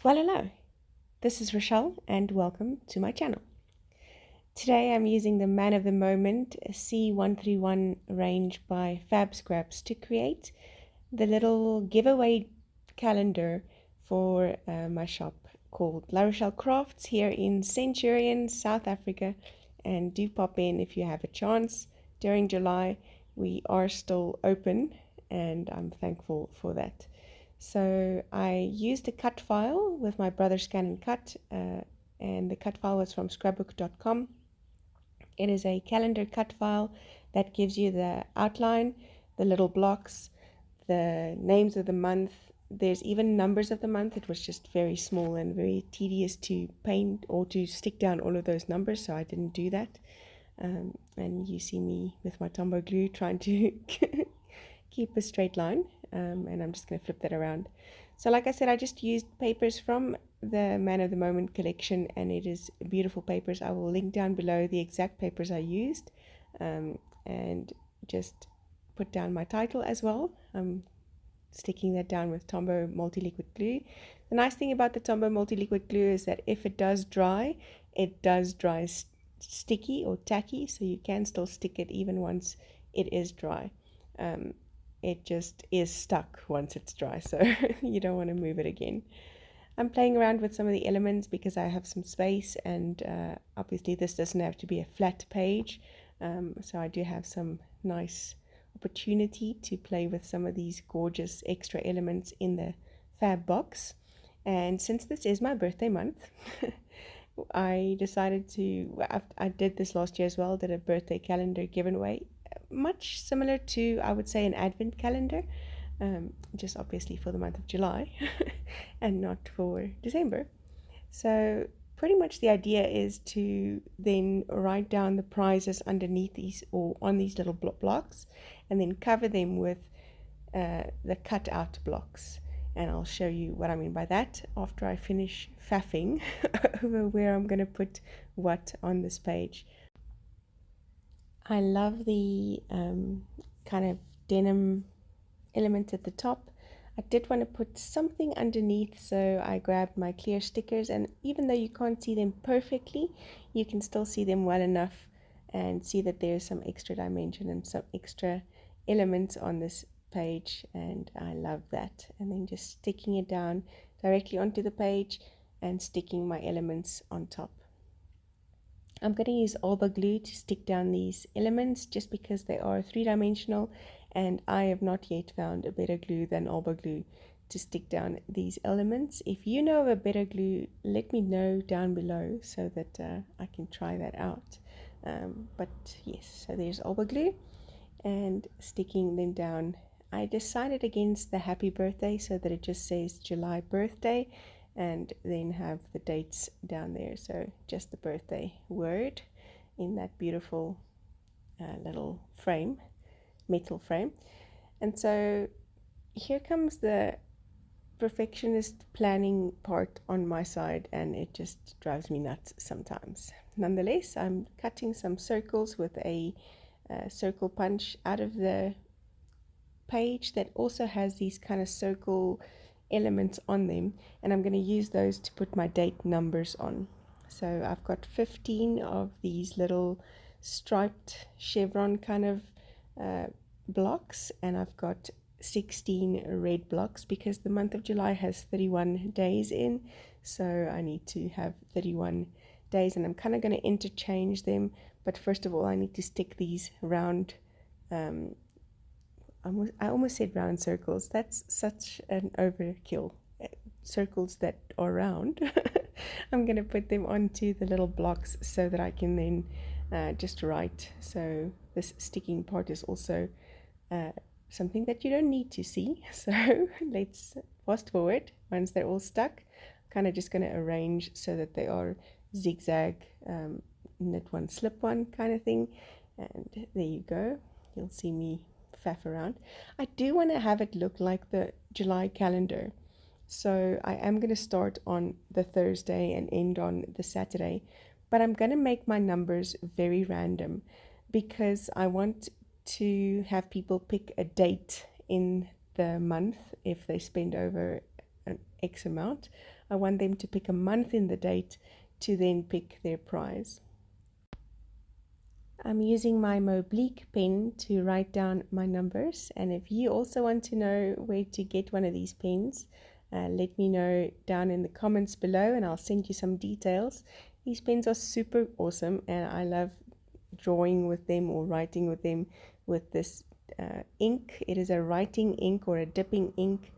Well, hello, this is Rochelle and welcome to my channel. Today I'm using the Man of the Moment C131 range by Fabscraps to create the little giveaway calendar for my shop called La Rochelle Crafts here in Centurion, South Africa, and do pop in if you have a chance. During July we are still open and I'm thankful for that. So I used a cut file with my brother Scan and Cut, and the cut file was from scrapbook.com. It is a calendar cut file that gives you the outline, the little blocks, the names of the month. There's even numbers of the month. It was just very small and very tedious to paint or to stick down all of those numbers, so I didn't do that. And you see me with my Tombow glue trying to keep a straight line. And I'm just going to flip that around. So like I said, I just used papers from the Man of the Moment collection, and it is beautiful papers. I will link down below the exact papers I used, and just put down my title as well. I'm sticking that down with Tombow multi-liquid glue. The nice thing about the Tombow multi-liquid glue is that if it does dry, it does dry sticky or tacky, so you can still stick it even once it is dry. It just is stuck once it's dry, so you don't want to move it again. I'm playing around with some of the elements because I have some space, and obviously this doesn't have to be a flat page, so I do have some nice opportunity to play with some of these gorgeous extra elements in the fab box. And since this is my birthday month, I decided to, I did this last year as well, did a birthday calendar giveaway, much similar to, I would say, an advent calendar, just obviously for the month of July and not for December. So pretty much the idea is to then write down the prizes underneath these or on these little blocks, and then cover them with the cut out blocks. And I'll show you what I mean by that after I finish faffing over where I'm going to put what on this page. I love the kind of denim element at the top. I did want to put something underneath, so I grabbed my clear stickers, and even though you can't see them perfectly, you can still see them well enough and see that there's some extra dimension and some extra elements on this page, and I love that. And then just sticking it down directly onto the page and sticking my elements on top. I'm going to use Alba glue to stick down these elements just because they are three-dimensional, and I have not yet found a better glue than Alba glue to stick down these elements. If you know of a better glue, let me know down below so that I can try that out. But yes, so there's Alba glue and sticking them down. I decided against the happy birthday so that it just says July birthday, and then have the dates down there, so just the birthday word in that beautiful little frame, metal frame. And so here comes the perfectionist planning part on my side, and it just drives me nuts sometimes. Nonetheless, I'm cutting some circles with a circle punch out of the page that also has these kind of circle elements on them, and I'm going to use those to put my date numbers on. So I've got 15 of these little striped chevron kind of blocks, and I've got 16 red blocks because the month of July has 31 days in, so I need to have 31 days, and I'm kind of going to interchange them. But first of all, I need to stick these round I almost said round circles. That's such an overkill. Circles that are round. I'm going to put them onto the little blocks so that I can then just write. So this sticking part is also something that you don't need to see. So let's fast forward. Once they're all stuck, kind of just going to arrange so that they are zigzag, knit one, slip one kind of thing. And there you go. You'll see me faff around. I do want to have it look like the July calendar, so I am going to start on the Thursday and end on the Saturday, but I'm going to make my numbers very random because I want to have people pick a date in the month if they spend over an X amount. I want them to pick a month in the date to then pick their prize. I'm using my Moblique pen to write down my numbers, and if you also want to know where to get one of these pens, let me know down in the comments below and I'll send you some details. These pens are super awesome and I love drawing with them or writing with them with this ink. It is a writing ink or a dipping ink,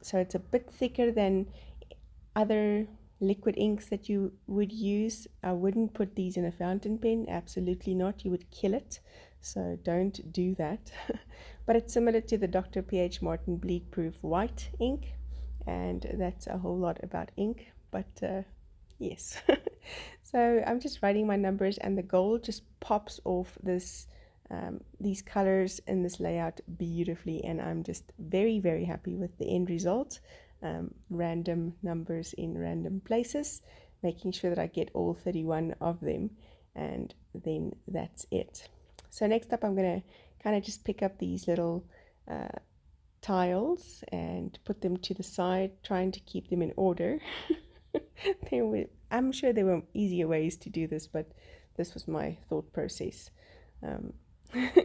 so it's a bit thicker than other liquid inks that you would use. I wouldn't put these in a fountain pen, absolutely not, you would kill it, so don't do that. But it's similar to the Dr. P.H. Martin bleed proof white ink, and that's a whole lot about ink, but yes. So I'm just writing my numbers and the gold just pops off this these colors in this layout beautifully, and I'm just very happy with the end result. Random numbers in random places, making sure that I get all 31 of them, and then that's it. So next up I'm going to kind of just pick up these little tiles and put them to the side, trying to keep them in order. I'm sure there were easier ways to do this, but this was my thought process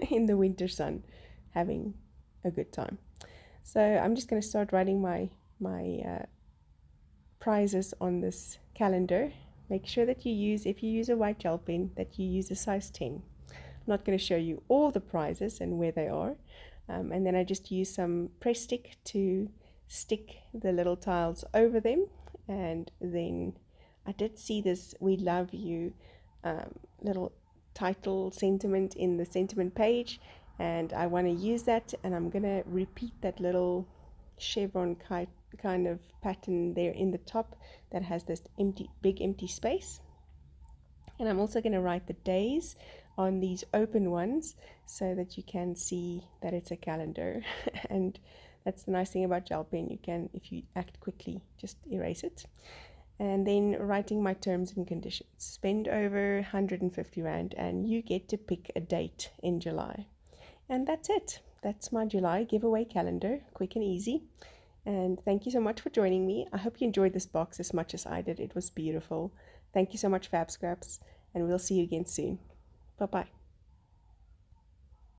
in the winter sun, having a good time. So I'm just going to start writing my prizes on this calendar. Make sure that if you use a white gel pen, that you use a size 10. I'm not going to show you all the prizes and where they are, and then I just use some press stick to stick the little tiles over them. And then I did see this "We Love You" little title sentiment in the sentiment page, and I want to use that, and I'm going to repeat that little chevron kind of pattern there in the top that has this big empty space. And I'm also going to write the days on these open ones so that you can see that it's a calendar. And that's the nice thing about gel pen, you can, if you act quickly, just erase it. And then writing my terms and conditions. Spend over 150 Rand and you get to pick a date in July. And that's it. That's my July giveaway calendar, quick and easy. And thank you so much for joining me. I hope you enjoyed this box as much as I did. It was beautiful. Thank you so much, Fabscraps, and we'll see you again soon. Bye-bye.